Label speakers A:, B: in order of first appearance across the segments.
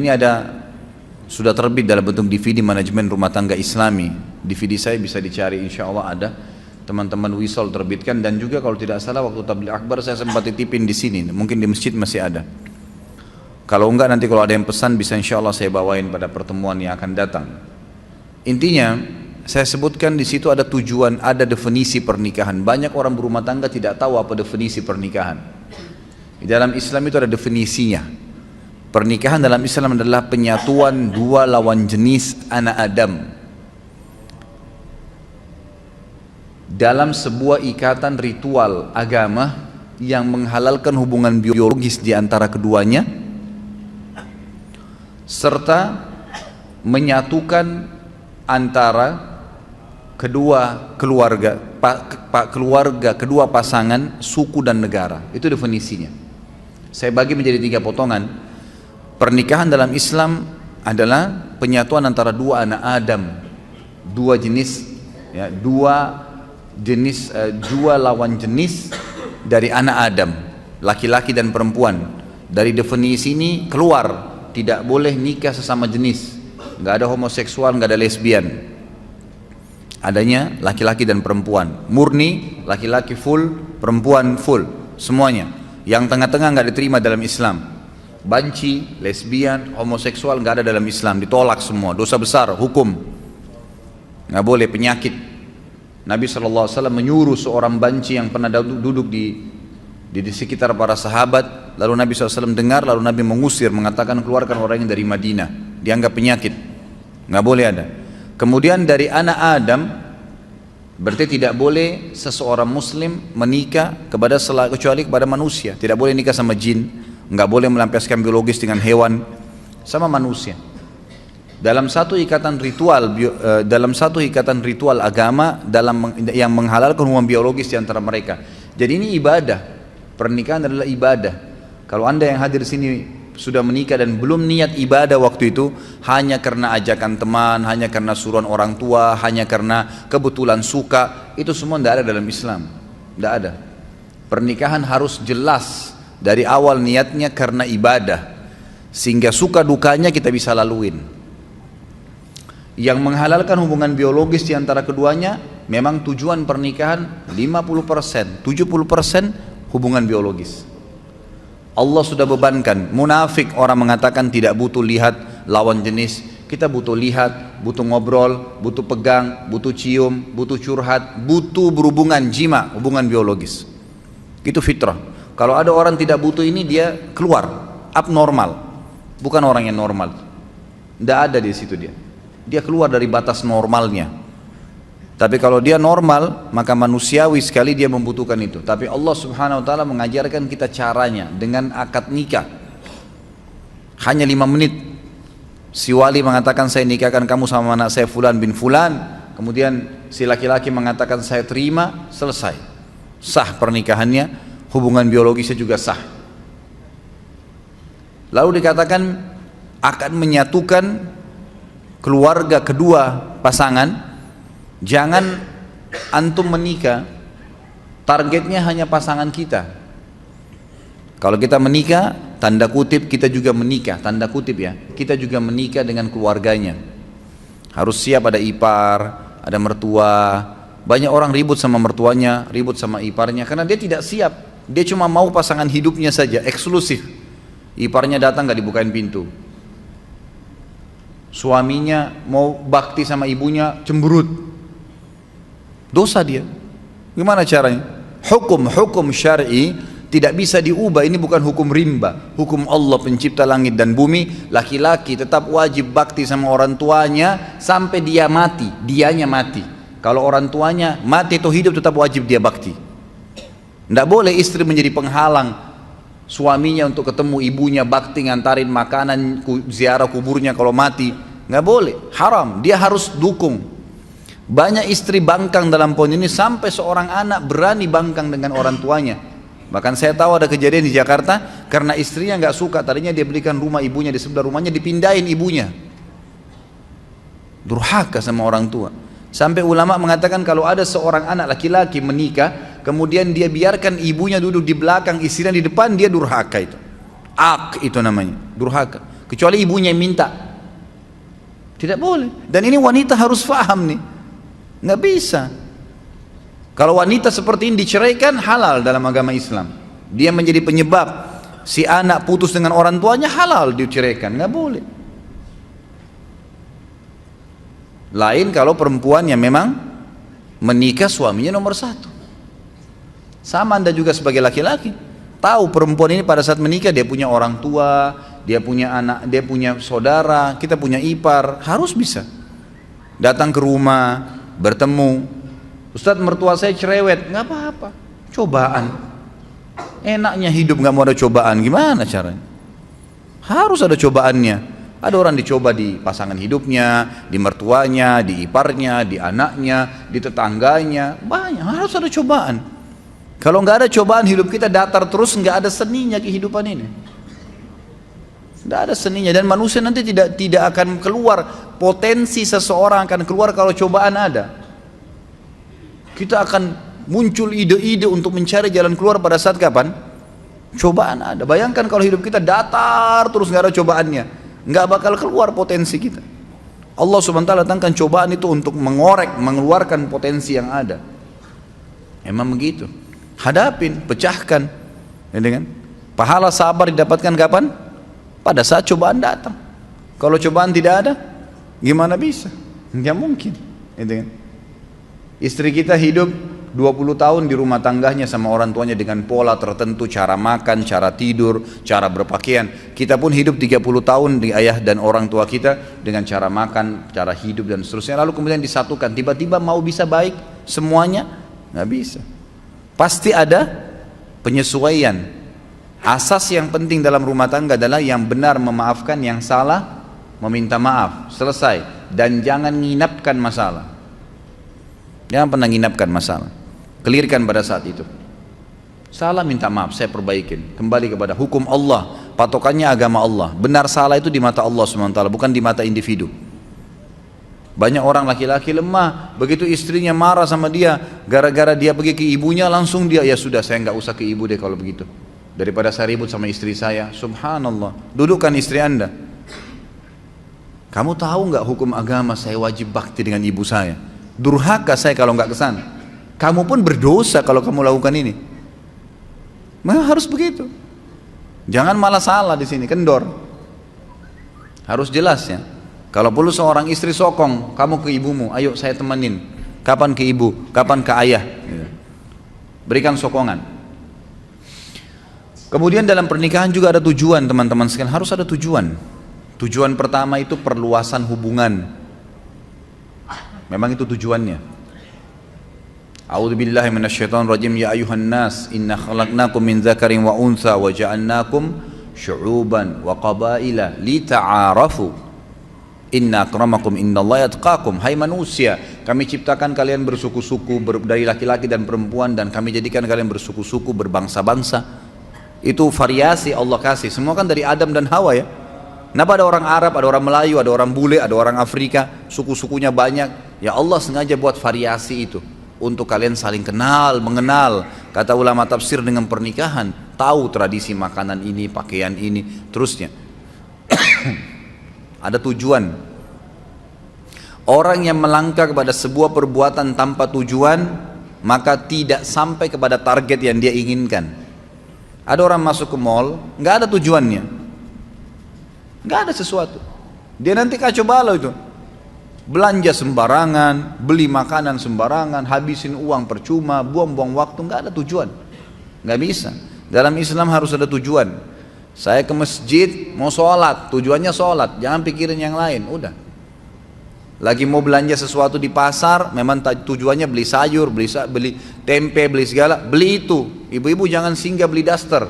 A: Ini ada sudah terbit dalam bentuk DVD manajemen rumah tangga Islami. DVD saya bisa dicari, insya Allah ada. Teman-teman Wisol terbitkan, dan juga kalau tidak salah waktu tabligh akbar saya sempat titipin di sini. Mungkin di masjid masih ada. Kalau enggak nanti kalau ada yang pesan bisa insya Allah saya bawain pada pertemuan yang akan datang. Intinya saya sebutkan di situ ada tujuan, ada definisi pernikahan. Banyak orang berumah tangga tidak tahu apa definisi pernikahan. Di dalam Islam itu ada definisinya. Pernikahan dalam Islam adalah penyatuan dua lawan jenis anak Adam dalam sebuah ikatan ritual agama yang menghalalkan hubungan biologis di antara keduanya, serta menyatukan antara kedua keluarga, kedua pasangan, suku dan negara. Itu definisinya. Saya bagi menjadi 3 potongan. Pernikahan dalam Islam adalah penyatuan antara dua anak Adam, dua jenis, ya, dua lawan jenis dari anak Adam, laki-laki dan perempuan. Dari definisi ini keluar tidak boleh nikah sesama jenis, nggak ada homoseksual, nggak ada lesbian. Adanya laki-laki dan perempuan, murni laki-laki full, perempuan full, semuanya. Yang tengah-tengah nggak diterima dalam Islam. Banci, lesbian, homoseksual nggak ada dalam Islam, ditolak semua, dosa besar, hukum, nggak boleh, penyakit. Nabi SAW menyuruh seorang banci yang pernah duduk di sekitar para sahabat, lalu Nabi SAW dengar, lalu Nabi mengusir, mengatakan keluarkan orang yang dari Madinah, dianggap penyakit, nggak boleh ada. Kemudian dari anak Adam, berarti tidak boleh seseorang muslim menikah kecuali kepada manusia, tidak boleh nikah sama jin, nggak boleh melampiaskan biologis dengan hewan, sama manusia. Dalam satu ikatan ritual agama yang menghalalkan hubungan biologis di antara mereka. Jadi ini ibadah. Pernikahan adalah ibadah. Kalau Anda yang hadir sini sudah menikah dan belum niat ibadah waktu itu, hanya karena ajakan teman, hanya karena suruhan orang tua, hanya karena kebetulan suka, itu semua tidak ada dalam Islam. Tidak ada. Pernikahan harus jelas dari awal niatnya karena ibadah, sehingga suka dukanya kita bisa laluin. Yang menghalalkan hubungan biologis di antara keduanya, memang tujuan pernikahan 50%, 70% hubungan biologis. Allah sudah bebankan. Munafik orang mengatakan tidak butuh lihat lawan jenis. Kita butuh lihat, butuh ngobrol, butuh pegang, butuh cium, butuh curhat, butuh berhubungan jima, hubungan biologis. Itu fitrah. Kalau ada orang tidak butuh ini, dia keluar, abnormal, bukan orang yang normal. Tidak ada di situ dia keluar dari batas normalnya. Tapi kalau dia normal, maka manusiawi sekali dia membutuhkan itu. Tapi Allah Subhanahu Wa Taala mengajarkan kita caranya dengan akad nikah. Hanya 5 menit. Si wali mengatakan saya nikahkan kamu sama anak saya Fulan bin Fulan. Kemudian si laki-laki mengatakan saya terima, selesai, sah pernikahannya. Hubungan biologisnya juga sah. Lalu dikatakan akan menyatukan keluarga kedua pasangan. Jangan antum menikah targetnya hanya pasangan kita. Kalau kita menikah, tanda kutip kita juga menikah, tanda kutip ya, kita juga menikah dengan keluarganya. Harus siap, ada ipar, ada mertua. Banyak orang ribut sama mertuanya, ribut sama iparnya karena dia tidak siap. Dia cuma mau pasangan hidupnya saja, eksklusif. Iparnya datang gak dibukain pintu. Suaminya mau bakti sama ibunya, cemberut. Dosa dia. Gimana caranya? Hukum syar'i tidak bisa diubah. Ini bukan hukum rimba. Hukum Allah pencipta langit dan bumi. Laki-laki tetap wajib bakti sama orang tuanya sampai dia mati, dianya mati. Kalau orang tuanya mati atau hidup tetap wajib dia bakti. Tidak boleh istri menjadi penghalang suaminya untuk ketemu ibunya, bakti, ngantarin makanan, ziarah kuburnya kalau mati. Nggak boleh, haram. Dia harus dukung. Banyak istri bangkang dalam poin ini sampai seorang anak berani bangkang dengan orang tuanya. Bahkan saya tahu ada kejadian di Jakarta karena istrinya nggak suka. Tadinya dia belikan rumah ibunya di sebelah rumahnya, dipindahin ibunya. Durhaka sama orang tua. Sampai ulama mengatakan kalau ada seorang anak laki-laki menikah, kemudian dia biarkan ibunya duduk di belakang, istrinya di depan, dia durhaka itu. Ak itu namanya, durhaka. kecuali ibunya yang minta. Tidak boleh. Dan ini wanita harus paham nih, nggak bisa. Kalau wanita seperti ini diceraikan, halal dalam agama Islam. Dia menjadi penyebab si anak putus dengan orang tuanya, halal diceraikan, nggak boleh. Lain kalau perempuan yang memang menikah suaminya nomor satu. Sama Anda juga sebagai laki-laki, tahu perempuan ini pada saat menikah dia punya orang tua, dia punya anak, dia punya saudara, kita punya ipar, harus bisa datang ke rumah, bertemu. Ustadz, mertua saya cerewet, nggak apa-apa, cobaan. Enaknya hidup nggak mau ada cobaan, gimana caranya? Harus ada cobaannya. Ada orang dicoba di pasangan hidupnya, di mertuanya, di iparnya, di anaknya, di tetangganya, banyak, harus ada cobaan. Kalau nggak ada cobaan, hidup kita datar terus, nggak ada seninya kehidupan ini. Nggak ada seninya, dan manusia nanti tidak akan keluar, potensi seseorang akan keluar kalau cobaan ada. Kita akan muncul ide-ide untuk mencari jalan keluar pada saat kapan? Cobaan ada. Bayangkan kalau hidup kita datar terus nggak ada cobaannya, nggak bakal keluar potensi kita. Allah subhanahu wa ta'ala datangkan cobaan itu untuk mengorek, mengeluarkan potensi yang ada. Emang begitu. Hadapin, pecahkan, ya kan? Pahala sabar didapatkan kapan? Pada saat cobaan datang. Kalau cobaan tidak ada, gimana bisa? Nggak mungkin, ya kan? Istri kita hidup 20 tahun di rumah tangganya sama orang tuanya dengan pola tertentu, cara makan, cara tidur, cara berpakaian. Kita pun hidup 30 tahun di ayah dan orang tua kita dengan cara makan, cara hidup dan seterusnya. Lalu kemudian disatukan, tiba-tiba mau bisa baik semuanya? Nggak bisa. Pasti ada penyesuaian. Asas yang penting dalam rumah tangga adalah yang benar memaafkan, yang salah meminta maaf. Selesai. Dan jangan nginapkan masalah. Jangan pernah nginapkan masalah. Clearkan pada saat itu. Salah, minta maaf, saya perbaikin. Kembali kepada hukum Allah. Patokannya agama Allah. Benar salah itu di mata Allah SWT, bukan di mata individu. Banyak orang laki-laki lemah, begitu istrinya marah sama dia, gara-gara dia pergi ke ibunya, langsung dia, ya sudah saya nggak usah ke ibu deh kalau begitu. Daripada saya ribut sama istri saya. Subhanallah. Dudukkan istri Anda. Kamu tahu nggak hukum agama saya wajib bakti dengan ibu saya? Durhaka saya kalau nggak kesana. Kamu pun berdosa kalau kamu lakukan ini. Memang harus begitu. Jangan malah salah di sini, kendor. Harus jelas ya. Kalau perlu seorang istri sokong, kamu ke ibumu, ayo saya temenin. Kapan ke ibu, kapan ke ayah. Berikan sokongan. Kemudian dalam pernikahan juga ada tujuan, teman-teman sekalian, harus ada tujuan. Tujuan pertama itu perluasan hubungan. Memang itu tujuannya. A'udzubillahi minasyaitonirrajim. Ya ayuhan nas, inna khalaqnakum min dzakarin wa untha wa ja'alnakum syu'uban wa qabaila lita'arafu. Inna akramakum innallaha yatqakum. Hai manusia, kami ciptakan kalian bersuku-suku dari laki-laki dan perempuan, dan kami jadikan kalian bersuku-suku, berbangsa-bangsa. Itu variasi Allah kasih. Semua kan dari Adam dan Hawa ya. Kenapa ada orang Arab, ada orang Melayu, ada orang bule, ada orang Afrika, suku-sukunya banyak. Ya Allah sengaja buat variasi itu untuk kalian saling kenal, mengenal. Kata ulama tafsir, dengan pernikahan tahu tradisi makanan ini, pakaian ini, terusnya. Ada tujuan. Orang yang melangkah kepada sebuah perbuatan tanpa tujuan, maka tidak sampai kepada target yang dia inginkan. Ada orang masuk ke mall, nggak ada tujuannya, nggak ada sesuatu. Dia nanti kacau balau itu. Belanja sembarangan, beli makanan sembarangan, habisin uang percuma, buang-buang waktu, nggak ada tujuan. Nggak bisa. Dalam Islam harus ada tujuan. Saya ke masjid mau sholat, tujuannya sholat, jangan pikirin yang lain, udah. Lagi mau belanja sesuatu di pasar, memang tujuannya beli sayur, beli tempe, beli segala, beli itu. Ibu-ibu jangan singgah beli daster,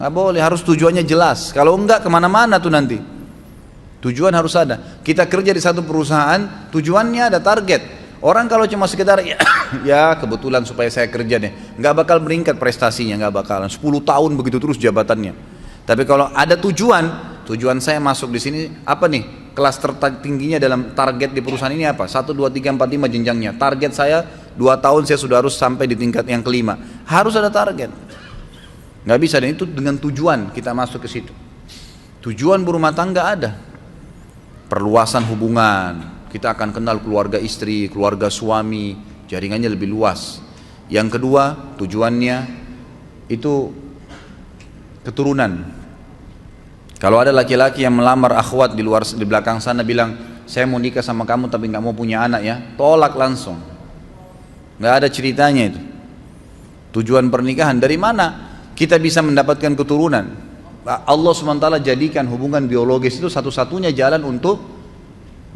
A: nggak boleh, harus tujuannya jelas. Kalau enggak kemana-mana tuh nanti. Tujuan harus ada. Kita kerja di satu perusahaan, tujuannya ada target. Orang kalau cuma sekedar ya kebetulan supaya saya kerja deh, nggak bakal meningkat prestasinya, nggak bakalan. 10 tahun begitu terus jabatannya. Tapi kalau ada tujuan saya masuk di sini apa nih? Kelas tertingginya dalam target di perusahaan ini apa? 1, 2, 3, 4, 5 jenjangnya. Target saya 2 tahun saya sudah harus sampai di tingkat yang kelima. Harus ada target. Nggak bisa, dan itu dengan tujuan kita masuk ke situ. Tujuan berumah tangga ada. Perluasan hubungan. Kita akan kenal keluarga istri, keluarga suami, jaringannya lebih luas. Yang kedua, tujuannya itu keturunan. Kalau ada laki-laki yang melamar akhwat di belakang sana bilang, saya mau nikah sama kamu tapi nggak mau punya anak ya, tolak langsung. Nggak ada ceritanya itu. Tujuan pernikahan dari mana kita bisa mendapatkan keturunan? Allah SWT jadikan hubungan biologis itu satu-satunya jalan untuk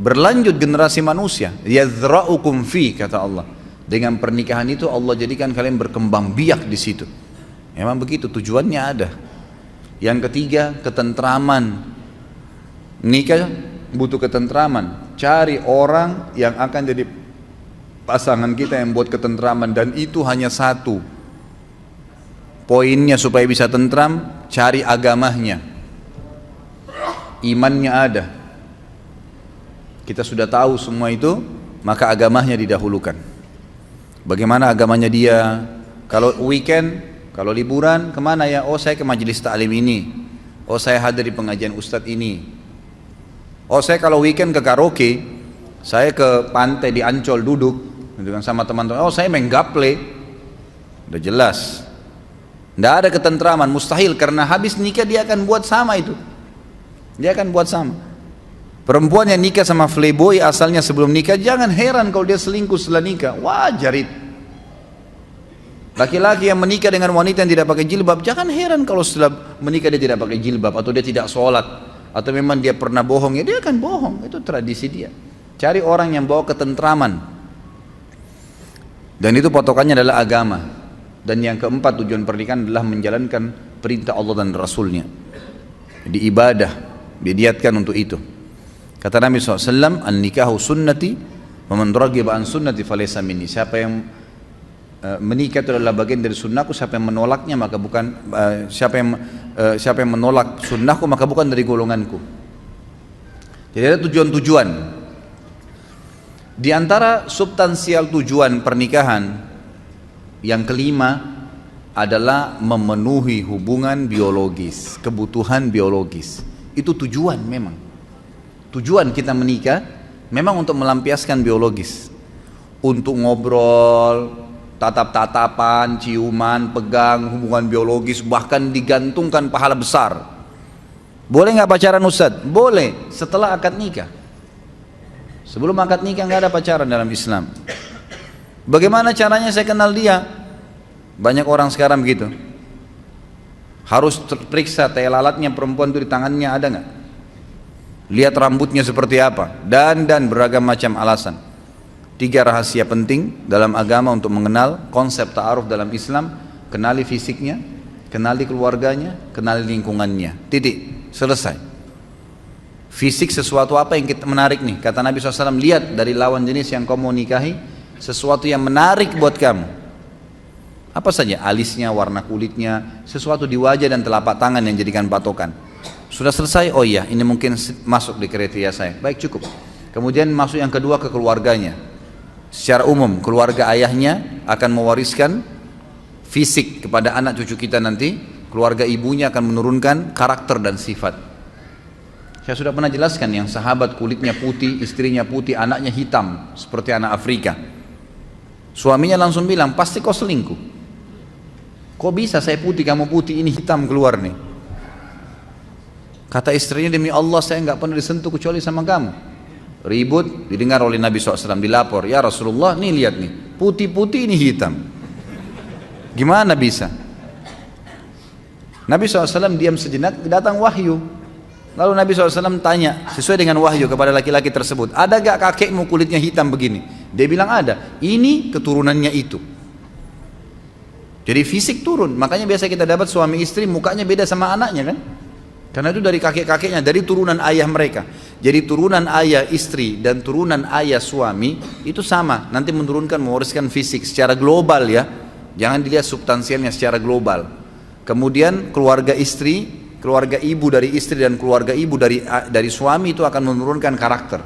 A: berlanjut generasi manusia. Yazra'ukum fi, kata Allah. Dengan pernikahan itu Allah jadikan kalian berkembang biak di situ. Memang begitu, tujuannya ada. Yang ketiga, ketentraman. Nikah butuh ketentraman. Cari orang yang akan jadi pasangan kita yang buat ketentraman, dan itu hanya satu. Poinnya supaya bisa tentram, cari agamanya. Imannya ada. Kita sudah tahu semua itu, maka agamanya didahulukan. Bagaimana agamanya dia? Kalau weekend, kalau liburan, kemana ya? Oh, saya ke majelis ta'lim ini. Oh, saya hadir di pengajian ustadz ini. Oh, saya kalau weekend ke karaoke, saya ke pantai di Ancol duduk dengan sama teman-teman. Oh, saya main gaple. Udah jelas. Tidak ada ketentraman, mustahil, karena habis nikah dia akan buat sama itu. Dia akan buat sama. Perempuan yang nikah sama playboy asalnya sebelum nikah, jangan heran kalau dia selingkuh setelah nikah. Wajar itu. Laki-laki yang menikah dengan wanita yang tidak pakai jilbab, jangan heran kalau setelah menikah dia tidak pakai jilbab, atau dia tidak sholat, atau memang dia pernah bohong, ya dia akan bohong. Itu tradisi dia. Cari orang yang bawa ketentraman. Dan itu potokannya adalah agama. Dan yang keempat, tujuan pernikahan adalah menjalankan perintah Allah dan Rasulnya. Di ibadah didiatkan untuk itu. Kata Nabi SAW, an-nikahu sunnati wa man raghiba an sunnati falaysa minni. Siapa yang menikah itu adalah bagian dari sunnahku, siapa yang menolaknya maka bukan siapa yang menolak sunnahku maka bukan dari golonganku. Jadi ada tujuan-tujuan. Di antara substansial tujuan pernikahan yang kelima adalah memenuhi hubungan biologis, kebutuhan biologis. Itu tujuan memang. Tujuan kita menikah memang untuk melampiaskan biologis, untuk ngobrol, tatap-tatapan, ciuman, pegang, hubungan biologis, bahkan digantungkan pahala besar. Boleh nggak pacaran Ustadz? Boleh, setelah akad nikah. Sebelum akad nikah nggak ada pacaran dalam Islam. Bagaimana caranya saya kenal dia? Banyak orang sekarang begitu. Harus periksa tai lalatnya perempuan itu di tangannya ada nggak? Lihat rambutnya seperti apa, dan beragam macam alasan. 3 rahasia penting dalam agama untuk mengenal konsep ta'aruf dalam Islam: kenali fisiknya, kenali keluarganya, kenali lingkungannya. Titik, selesai. Fisik sesuatu apa yang kita menarik nih? Kata Nabi SAW, lihat dari lawan jenis yang kamu mau nikahi sesuatu yang menarik buat kamu. Apa saja? Alisnya, warna kulitnya, sesuatu di wajah dan telapak tangan yang jadikan patokan. Sudah selesai? Oh iya, ini mungkin masuk di kriteria saya. Baik, cukup. Kemudian masuk yang kedua, ke keluarganya. Secara umum, keluarga ayahnya akan mewariskan fisik kepada anak cucu kita nanti. Keluarga ibunya akan menurunkan karakter dan sifat. Saya sudah pernah jelaskan yang sahabat kulitnya putih, istrinya putih, anaknya hitam seperti anak Afrika. Suaminya langsung bilang, pasti kau selingkuh. Kok bisa saya putih, kamu putih, ini hitam keluar nih. Kata istrinya, demi Allah saya nggak pernah disentuh kecuali sama kamu. Ribut, didengar oleh Nabi SAW, dilapor, ya Rasulullah, nih lihat nih, putih-putih ini hitam. Gimana bisa? Nabi SAW diam sejenak, datang wahyu. Lalu Nabi SAW tanya, sesuai dengan wahyu kepada laki-laki tersebut, ada gak kakekmu kulitnya hitam begini? Dia bilang ada, ini keturunannya itu. Jadi fisik turun, makanya biasa kita dapat suami istri mukanya beda sama anaknya kan? Karena itu dari kakek-kakeknya, dari turunan ayah mereka. Jadi turunan ayah istri dan turunan ayah suami itu sama, nanti menurunkan, mewariskan fisik secara global ya. Jangan dilihat substansialnya, secara global. Kemudian keluarga istri, keluarga ibu dari istri dan keluarga ibu dari suami itu akan menurunkan karakter,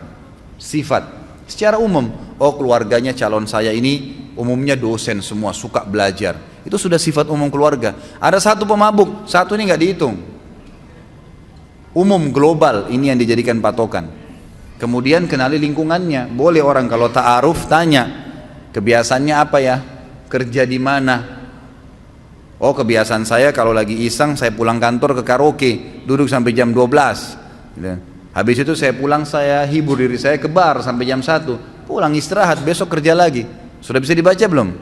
A: sifat. Secara umum, oh keluarganya calon saya ini umumnya dosen semua, suka belajar. Itu sudah sifat umum keluarga. Ada satu pemabuk, satu ini nggak dihitung. umum global, ini yang dijadikan patokan. Kemudian kenali lingkungannya. Boleh orang kalau ta'aruf tanya, kebiasaannya apa ya? Kerja di mana? Oh, kebiasaan saya kalau lagi iseng saya pulang kantor ke karaoke, duduk sampai jam 12. Gitu. Habis itu saya pulang, saya hibur diri saya ke bar sampai jam 1. Pulang istirahat, besok kerja lagi. Sudah bisa dibaca belum?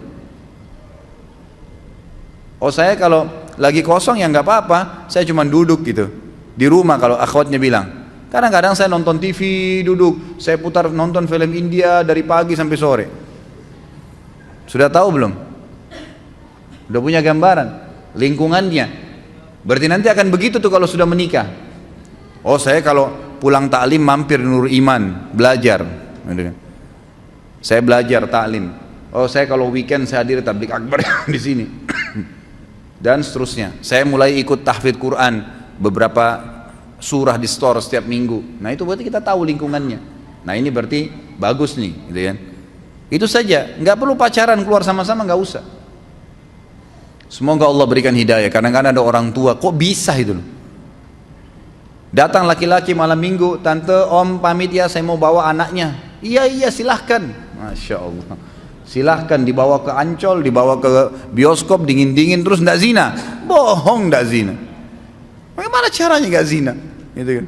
A: Oh, saya kalau lagi kosong ya nggak apa-apa, saya cuma duduk gitu di rumah. Kalau akhwatnya bilang, kadang-kadang saya nonton TV duduk, saya putar nonton film India dari pagi sampai sore. Sudah tahu belum? Udah punya gambaran lingkungannya. Berarti nanti akan begitu tuh kalau sudah menikah. Oh, saya kalau pulang taklim mampir Nur Iman belajar. Saya belajar taklim. Oh, saya kalau weekend saya hadir tabligh akbar di sini. Dan seterusnya. Saya mulai ikut tahfidz Quran, beberapa surah di store setiap minggu. Nah, itu berarti kita tahu lingkungannya. Nah, ini berarti bagus nih, gitu kan. Itu saja, nggak perlu pacaran keluar sama-sama, nggak usah. Semoga Allah berikan hidayah. Kadang-kadang ada orang tua, kok bisa itu loh. Datang laki-laki malam minggu, tante, om pamit ya, saya mau bawa anaknya. Iya silahkan. Masya Allah. Silahkan dibawa ke Ancol, dibawa ke bioskop dingin-dingin terus ndak zina. Bohong, ndak zina. Bagaimana caranya nggak zina? Gitu kan?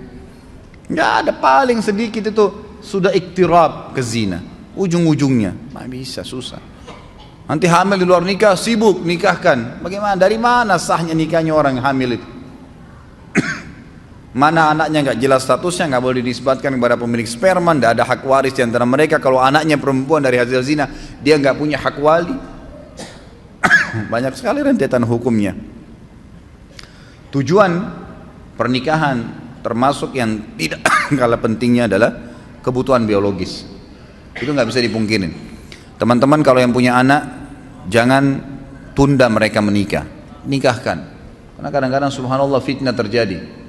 A: Nggak ada, paling sedikit itu sudah iktirab ke zina. Ujung-ujungnya, nggak bisa, susah. Nanti hamil di luar nikah, sibuk nikahkan. Bagaimana? Dari mana sahnya nikahnya orang hamil itu? Mana anaknya nggak jelas statusnya, nggak boleh dinisbatkan kepada pemilik sperma, nggak ada hak waris di antara mereka. Kalau anaknya perempuan dari hasil zina, dia nggak punya hak wali. Banyak sekali rentetan hukumnya. Tujuan pernikahan termasuk yang tidak kalah pentingnya adalah kebutuhan biologis. Itu nggak bisa dipungkirin. Teman-teman kalau yang punya anak, jangan tunda mereka menikah, nikahkan. Karena kadang-kadang subhanallah fitnah terjadi.